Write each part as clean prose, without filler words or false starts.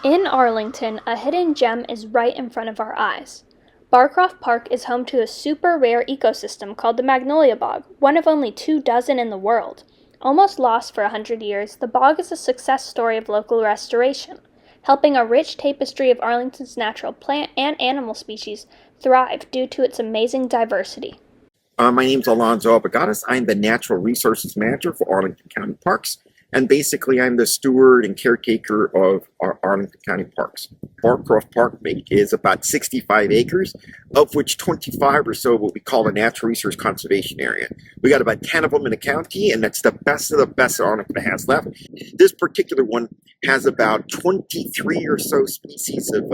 In Arlington, a hidden gem is right in front of our eyes. Barcroft Park is home to a super rare ecosystem called the Magnolia Bog, one of only 24 in the world. Almost lost for 100 years, the bog is a success story of local restoration, helping a rich tapestry of Arlington's natural plant and animal species thrive due to its amazing diversity. My name's Alonzo Abagadas. I'm the Natural Resources Manager for Arlington County Parks, and basically I'm the steward and caretaker of our Arlington County Parks. Barcroft Park is about 65 acres, of which 25 or so what we call a natural resource conservation area. We got about 10 of them in the county, and that's the best of the best Arlington has left. This particular one has about 23 or so species of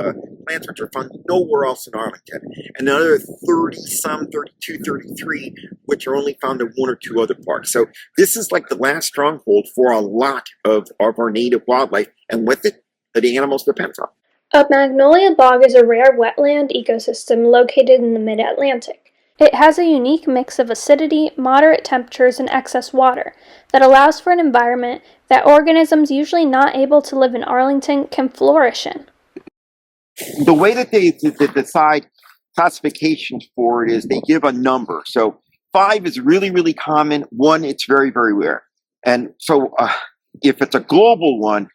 plants which are found nowhere else in Arlington, and another 32, 33, which are only found in one or two other parks. So this is like the last stronghold for a lot of our native wildlife, and with it, the animals depend on. A magnolia bog is a rare wetland ecosystem located in the mid-Atlantic. It has a unique mix of acidity, moderate temperatures, and excess water that allows for an environment that organisms usually not able to live in Arlington can flourish in. The way that they decide classifications for it is they give a number. So 5 is really, really common. 1, it's very, very rare. And so if it's a global one,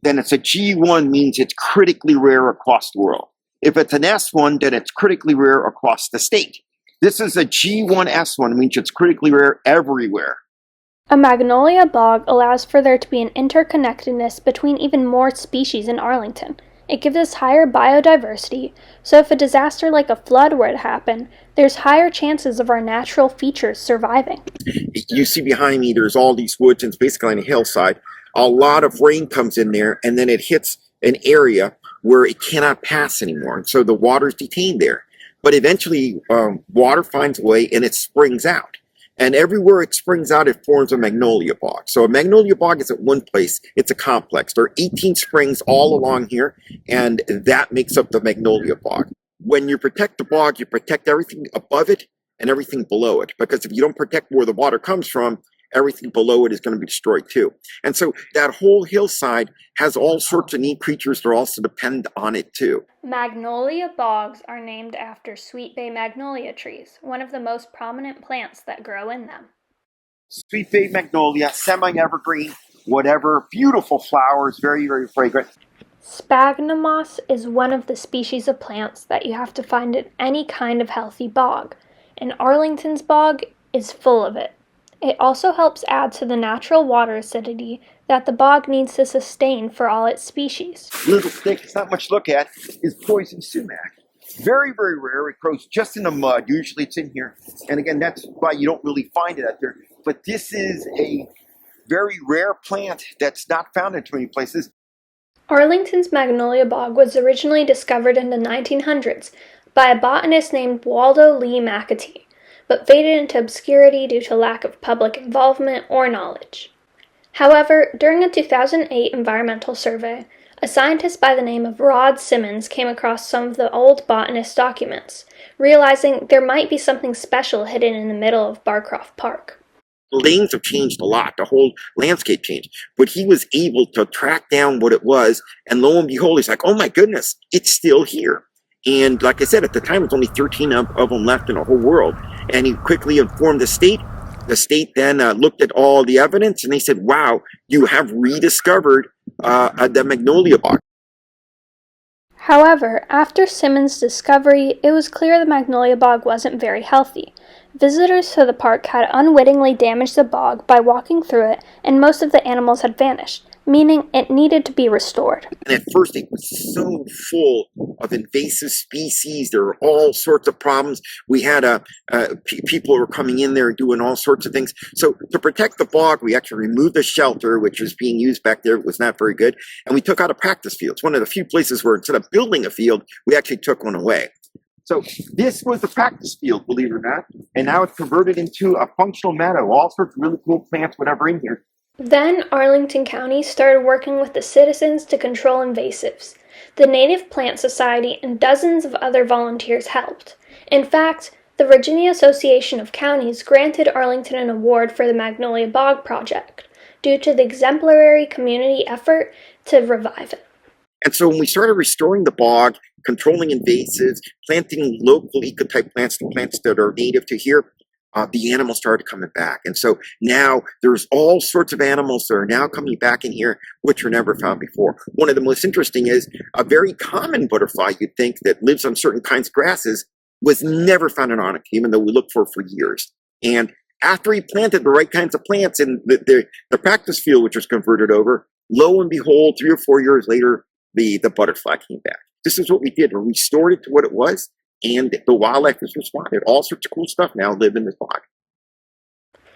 then it's a G1, means it's critically rare across the world. If it's an S1, then it's critically rare across the state. This is a G1 S1, means it's critically rare everywhere. A magnolia bog allows for there to be an interconnectedness between even more species in Arlington. It gives us higher biodiversity, so if a disaster like a flood were to happen, there's higher chances of our natural features surviving. You see behind me, there's all these woods, and it's basically on a hillside. A lot of rain comes in there, and then it hits an area where it cannot pass anymore, and so the water is detained there. But eventually, water finds a way, and it springs out. And everywhere it springs out, it forms a magnolia bog. So a magnolia bog isn't one place, it's a complex. There are 18 springs all along here, and that makes up the magnolia bog. When you protect the bog, you protect everything above it and everything below it. Because if you don't protect where the water comes from, everything below it is going to be destroyed too. And so that whole hillside has all sorts of neat creatures that also depend on it too. Magnolia bogs are named after sweet bay magnolia trees, one of the most prominent plants that grow in them. Sweet bay magnolia, semi-evergreen, whatever, beautiful flowers, very, very fragrant. Sphagnum moss is one of the species of plants that you have to find in any kind of healthy bog, and Arlington's bog is full of it. It also helps add to the natural water acidity that the bog needs to sustain for all its species. Little thick, it's not much to look at, is poison sumac. Very, very rare. It grows just in the mud. Usually it's in here. And again, that's why you don't really find it out there. But this is a very rare plant that's not found in too many places. Arlington's magnolia bog was originally discovered in the 1900s by a botanist named Waldo Lee McAtee, but faded into obscurity due to lack of public involvement or knowledge. However, during a 2008 environmental survey, a scientist by the name of Rod Simmons came across some of the old botanist documents, realizing there might be something special hidden in the middle of Barcroft Park. The lanes have changed a lot, the whole landscape changed, but he was able to track down what it was, and lo and behold, he's like, oh my goodness, it's still here. And like I said, at the time, it was only 13 of them left in the whole world. And he quickly informed the state. The state then looked at all the evidence, and they said, wow, you have rediscovered the magnolia bog. However, after Simmons' discovery, it was clear the magnolia bog wasn't very healthy. Visitors to the park had unwittingly damaged the bog by walking through it, and most of the animals had vanished, meaning it needed to be restored. And at first it was so full of invasive species. There were all sorts of problems. We had people were coming in there doing all sorts of things. So to protect the bog, we actually removed the shelter, which was being used back there. It was not very good. And we took out a practice field. It's one of the few places where instead of building a field, we actually took one away. So this was the practice field, believe it or not. And now it's converted into a functional meadow. All sorts of really cool plants, whatever in here. Then Arlington County started working with the citizens to control invasives. The Native Plant Society and dozens of other volunteers helped. In fact, the Virginia Association of Counties granted Arlington an award for the Magnolia Bog Project due to the exemplary community effort to revive it. And so when we started restoring the bog, controlling invasives, planting local ecotype plants, the plants that are native to here, the animals started coming back. And so now there's all sorts of animals that are now coming back in here, which were never found before. One of the most interesting is a very common butterfly you'd think that lives on certain kinds of grasses was never found in Arlington, even though we looked for years. And after he planted the right kinds of plants in the practice field, which was converted over, lo and behold, 3 or 4 years later, the butterfly came back. This is what we did. We restored it to what it was, and the wildlife has responded. All sorts of cool stuff now live in this bog.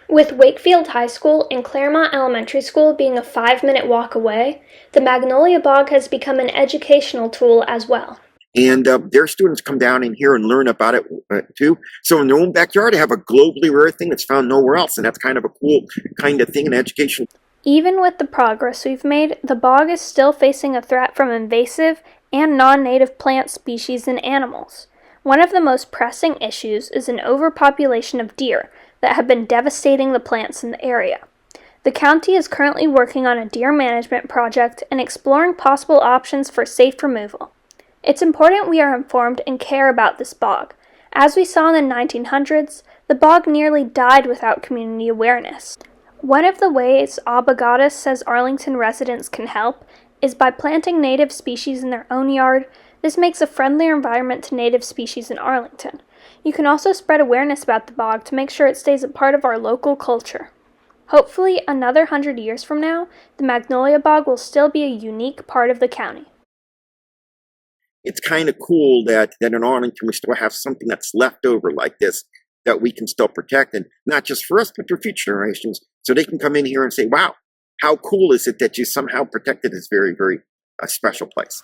With Wakefield High School and Claremont Elementary School being a 5-minute walk away, the Magnolia Bog has become an educational tool as well. And their students come down in here and learn about it too. So in their own backyard, they have a globally rare thing that's found nowhere else. And that's kind of a cool kind of thing in education. Even with the progress we've made, the bog is still facing a threat from invasive and non-native plant species and animals. One of the most pressing issues is an overpopulation of deer that have been devastating the plants in the area. The county is currently working on a deer management project and exploring possible options for safe removal. It's important we are informed and care about this bog. As we saw in the 1900s, the bog nearly died without community awareness. One of the ways Abogatus says Arlington residents can help is by planting native species in their own yard. This makes a friendlier environment to native species in Arlington. You can also spread awareness about the bog to make sure it stays a part of our local culture. Hopefully, another 100 years from now, the Magnolia Bog will still be a unique part of the county. It's kind of cool that in Arlington we still have something that's left over like this that we can still protect, and not just for us, but for future generations, so they can come in here and say, wow, how cool is it that you somehow protected this very, very special place.